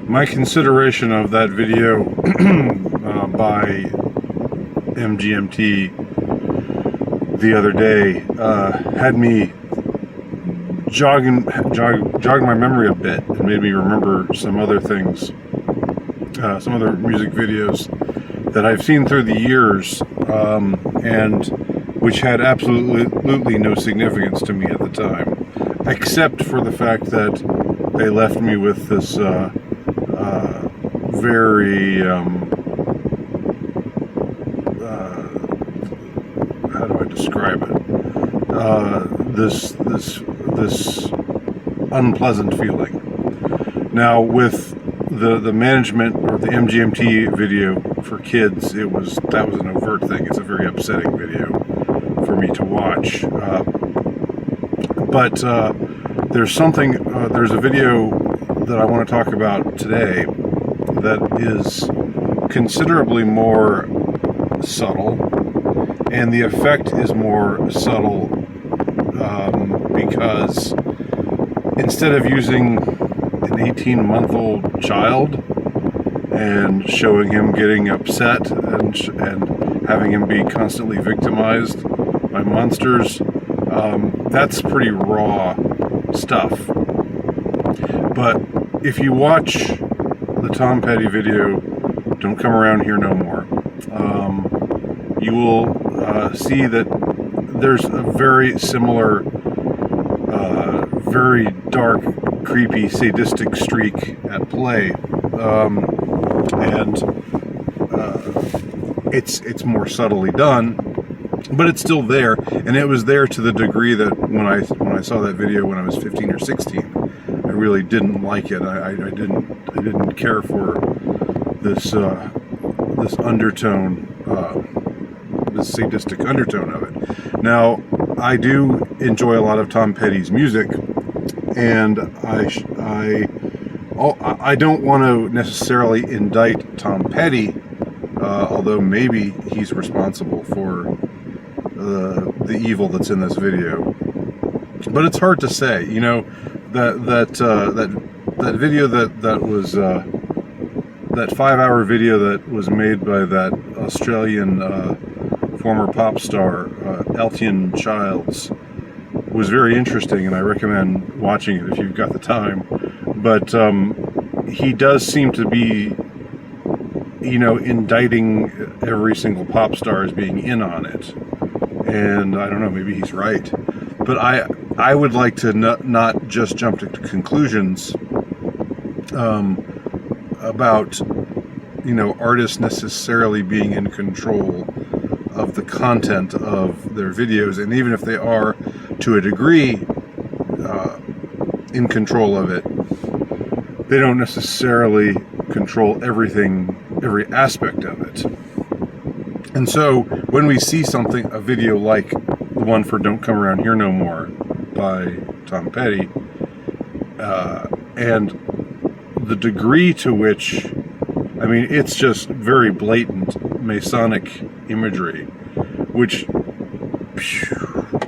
My consideration of that video by MGMT the other day had me jogging my memory a bit, and made me remember some other things, some other music videos that I've seen through the years, and which had absolutely no significance to me at the time, except for the fact that they left me with this very how do I describe it? This unpleasant feeling. Now, with the management or the MGMT video for kids, that was an overt thing. It's a very upsetting video for me to watch. But there's a video that I want to talk about today that is considerably more subtle, and the effect is more subtle because instead of using an 18-month-old child and showing him getting upset and having him be constantly victimized by monsters, that's pretty raw stuff. But if you watch the Tom Petty video, Don't Come Around Here No More, you will see that there's a very similar, very dark, creepy, sadistic streak at play, and it's more subtly done, but it's still there, and it was there to the degree that when I saw that video when I was 15 or 16, I really didn't like it. I didn't care for this undertone, this sadistic undertone of it. Now, I do enjoy a lot of Tom Petty's music, and I don't want to necessarily indict Tom Petty, although maybe he's responsible for the evil that's in this video. But it's hard to say. You know, that video that was that 5-hour video that was made by that Australian former pop star Elton Childs was very interesting, and I recommend watching it if you've got the time. But he does seem to be, indicting every single pop star as being in on it, and I don't know, maybe he's right. But I would like to not just jump to conclusions about artists necessarily being in control of the content of their videos, and even if they are to a degree in control of it, they don't necessarily control every aspect of it. And so when we see a video like the one for Don't Come Around Here No More by Tom Petty, and the degree to which, it's just very blatant Masonic imagery, which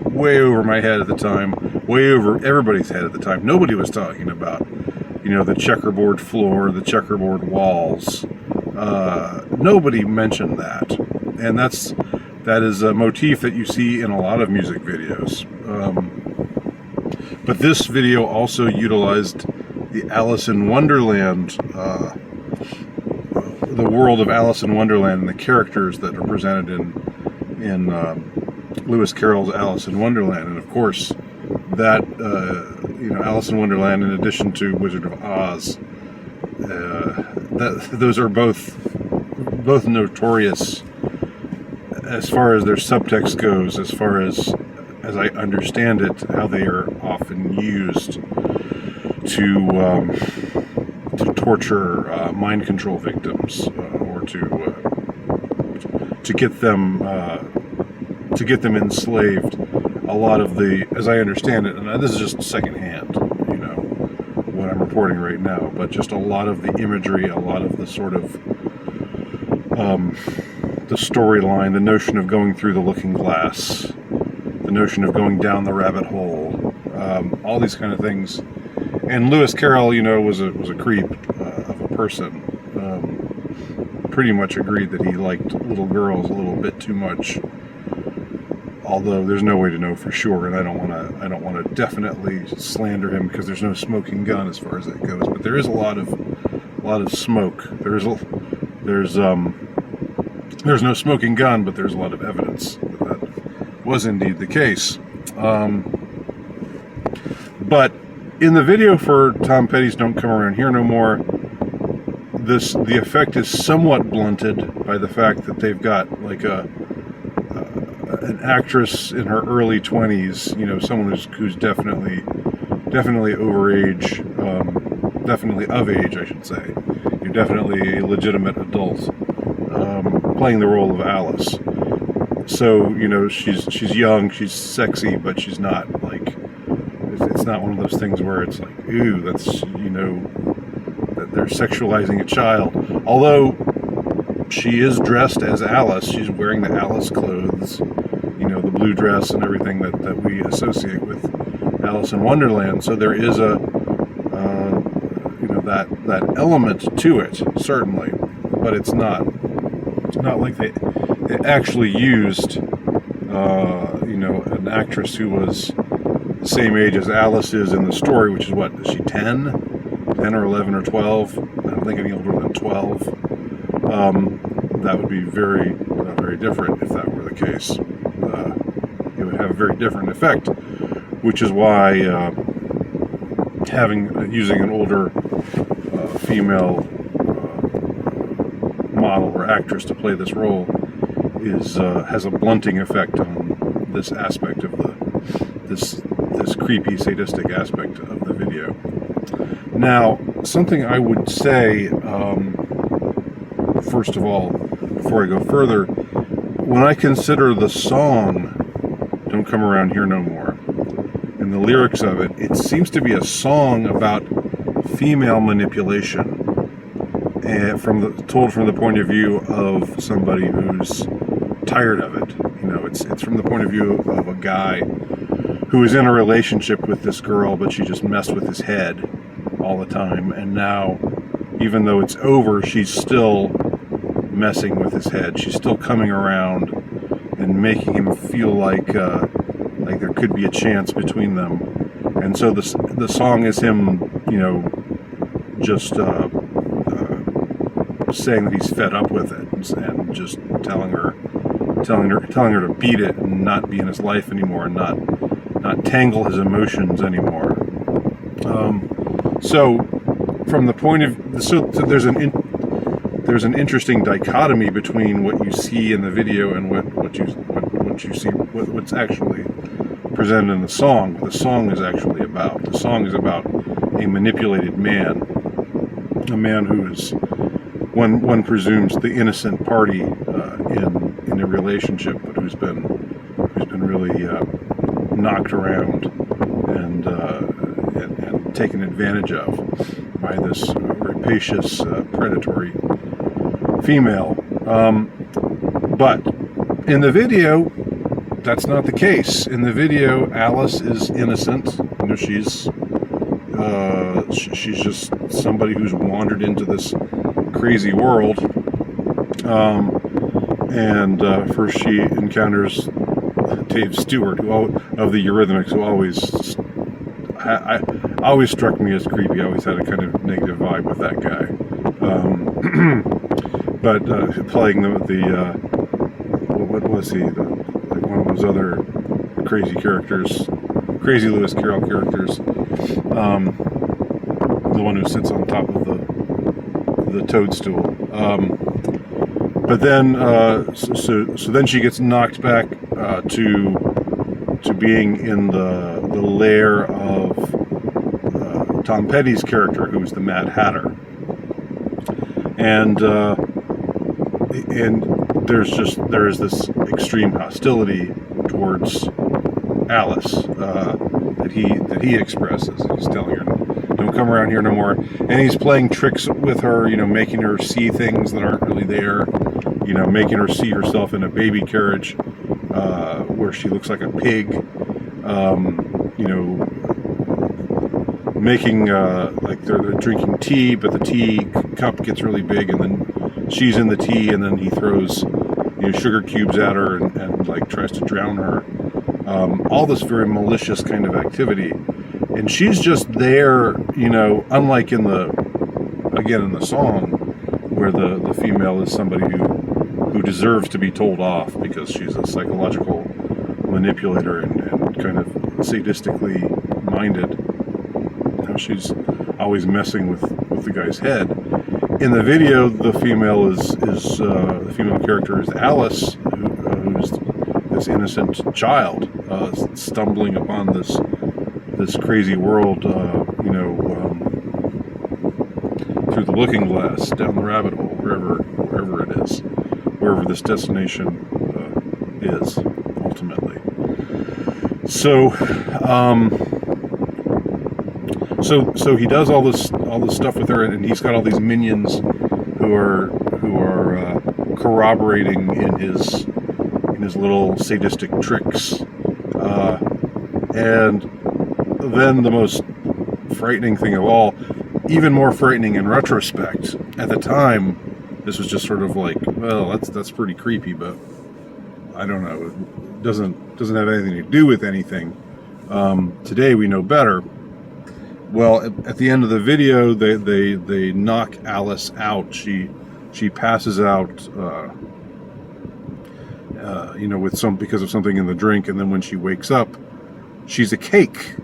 way over my head at the time, way over everybody's head at the time. Nobody was talking about, the checkerboard floor, the checkerboard walls. Nobody mentioned that, and that is a motif that you see in a lot of music videos. But this video also utilized the Alice in Wonderland, the world of Alice in Wonderland, and the characters that are presented in Lewis Carroll's Alice in Wonderland. And of course, that Alice in Wonderland, in addition to Wizard of Oz, those are both notorious as far as their subtext goes, as far as I understand it, how they are often used to torture mind control victims, or to get them enslaved. A lot of as I understand it, and this is just secondhand, what I'm reporting right now, but just a lot of the imagery, a lot of the sort of the storyline, the notion of going through the looking glass, the notion of going down the rabbit hole, all these kind of things. And Lewis Carroll, was a creep of a person, pretty much agreed that he liked little girls a little bit too much. Although there's no way to know for sure, and I don't want to definitely slander him because there's no smoking gun as far as that goes. But there is a lot of smoke. There's no smoking gun, but there's a lot of evidence that was indeed the case. But in the video for Tom Petty's "Don't Come Around Here No More," the effect is somewhat blunted by the fact that they've got like an actress in her early 20s, someone who's definitely over age, definitely of age, I should say. You're definitely a legitimate adult, playing the role of Alice. So, she's young, she's sexy, but she's not like, it's not one of those things where it's like, ooh, that's, that they're sexualizing a child. Although she is dressed as Alice, she's wearing the Alice clothes, the blue dress and everything that we associate with Alice in Wonderland. So there is that element to it, certainly, but it's not like they actually used an actress who was the same age as Alice is in the story, which is what, is she 10 or 11 or 12? I don't think any older than 12. That would be very very different if that were the case. It would have a very different effect, which is why using an older female model or actress to play this role has a blunting effect on this aspect of this creepy, sadistic aspect of the video. Now, something I would say, first of all, before I go further, when I consider the song "Don't Come Around Here No More" and the lyrics of it, it seems to be a song about female manipulation, and told from the point of view of somebody who's tired of it. It's from the point of view of a guy who is in a relationship with this girl, but she just messed with his head all the time, and now, even though it's over, she's still messing with his head. She's still coming around and making him feel like there could be a chance between them. And so the song is him, just saying that he's fed up with it and just telling her to beat it and not be in his life anymore and not tangle his emotions anymore. So from the point of there's an interesting dichotomy between what you see in the video and what you see, what's actually presented in the song. What the song is actually about. The song is about a manipulated man, a man who is one presumes the innocent party in a relationship, but who's been really knocked around and taken advantage of by this rapacious, predatory female. But in the video, that's not the case. In the video, Alice is innocent. She's just somebody who's wandered into this crazy world. First she encounters Dave Stewart, of the Eurythmics, who always struck me as creepy. I always had a kind of negative vibe with that guy. But playing what was he? Like one of those other crazy characters, crazy Lewis Carroll characters. The one who sits on top of the toadstool. But then, so then she gets knocked back to being in the lair of Tom Petty's character, who's the Mad Hatter, and there is this extreme hostility towards Alice that he expresses. He's telling her, "Don't come around here no more," and he's playing tricks with her, making her see things that aren't really there, making her see herself in a baby carriage where she looks like a pig, making like they're drinking tea, but the tea cup gets really big, and then she's in the tea, and then he throws sugar cubes at her and like tries to drown her. All this very malicious kind of activity, and she's just there, unlike in the song, where the female is somebody who deserves to be told off because she's a psychological manipulator and kind of sadistically minded. She's always messing with the guy's head. In the video, the female the female character is Alice, who's this innocent child stumbling upon this crazy world, through the looking glass, down the rabbit hole, wherever it is, wherever this destination is ultimately. So he does all this stuff with her, and he's got all these minions who are corroborating in his little sadistic tricks, and then the most frightening thing of all, even more frightening in retrospect. At the time, this was just sort of like, well, that's pretty creepy, but I don't know. It doesn't have anything to do with anything. Today we know better. Well, at the end of the video, they knock Alice out. She passes out, because of something in the drink, and then when she wakes up, she's a cake.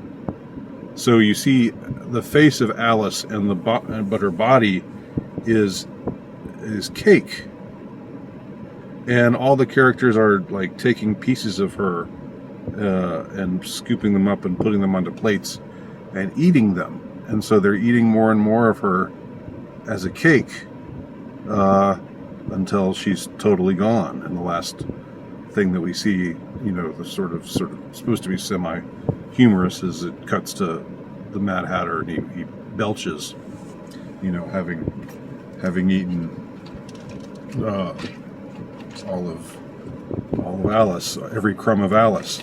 So you see the face of Alice but her body is cake, and all the characters are like taking pieces of her and scooping them up and putting them onto plates and eating them, and so they're eating more and more of her as a cake until she's totally gone. And the last thing that we see, the sort of supposed to be semi-humorous, is it cuts to the Mad Hatter, and he belches, having eaten all of Alice, every crumb of Alice.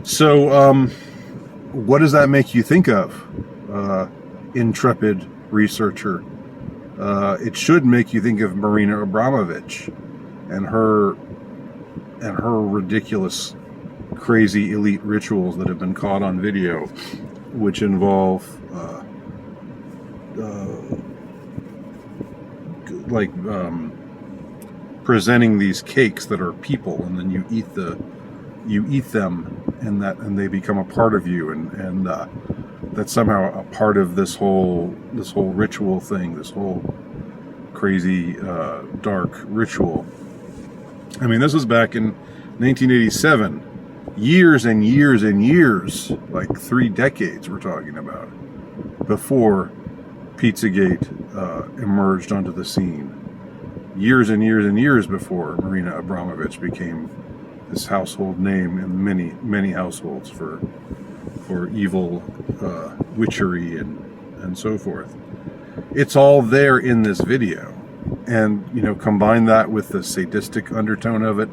So what does that make you think of, intrepid researcher? It should make you think of Marina Abramovich and her ridiculous, crazy elite rituals that have been caught on video, which involve presenting these cakes that are people, and then you eat them, and they become a part of you, and that's somehow a part of this whole ritual thing, this whole crazy dark ritual. I mean, this was back in 1987, years and years and years, like 3 decades we're talking about, before Pizzagate emerged onto the scene. Years and years and years before Marina Abramovich became this household name in many, many households for evil witchery and so forth. It's all there in this video. And, combine that with the sadistic undertone of it,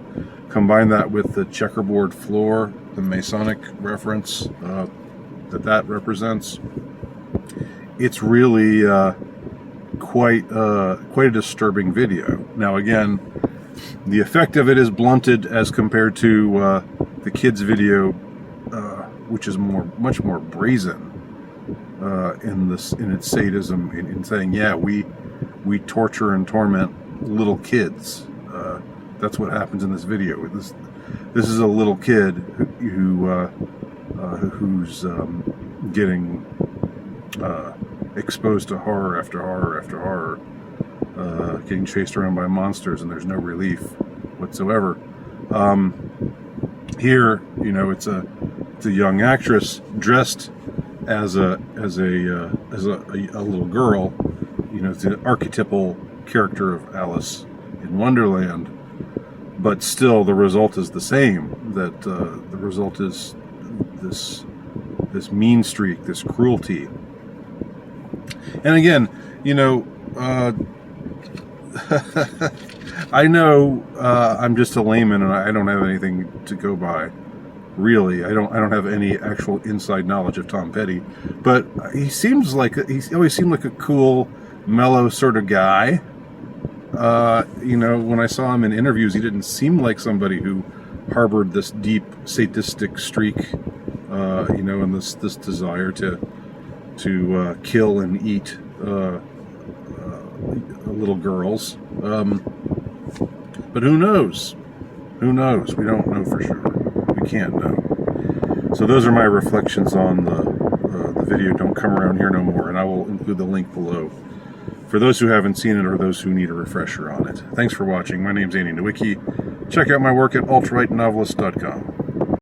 combine that with the checkerboard floor, the Masonic reference that represents. It's really quite a disturbing video. Now, again, the effect of it is blunted as compared to the kids' video, which is much more brazen in its sadism, in saying, yeah, we torture and torment little kids. That's what happens in this video. This is a little kid who's getting exposed to horror after horror after horror, getting chased around by monsters, and there's no relief whatsoever. Here, it's a young actress dressed as a little girl. It's the archetypal character of Alice in Wonderland, but still the result is the same. That the result is this mean streak, this cruelty. And again, I know I'm just a layman and I don't have anything to go by, really. I don't have any actual inside knowledge of Tom Petty, but he always seemed like a cool, mellow sort of guy. When I saw him in interviews, he didn't seem like somebody who harbored this deep sadistic streak, and this desire to kill and eat little girls. But who knows? Who knows? We don't know for sure. We can't know. So those are my reflections on the video Don't Come Around Here No More, and I will include the link below for those who haven't seen it or those who need a refresher on it. Thanks for watching. My name's Andy Nowicki. Check out my work at ultralightennovelist.com.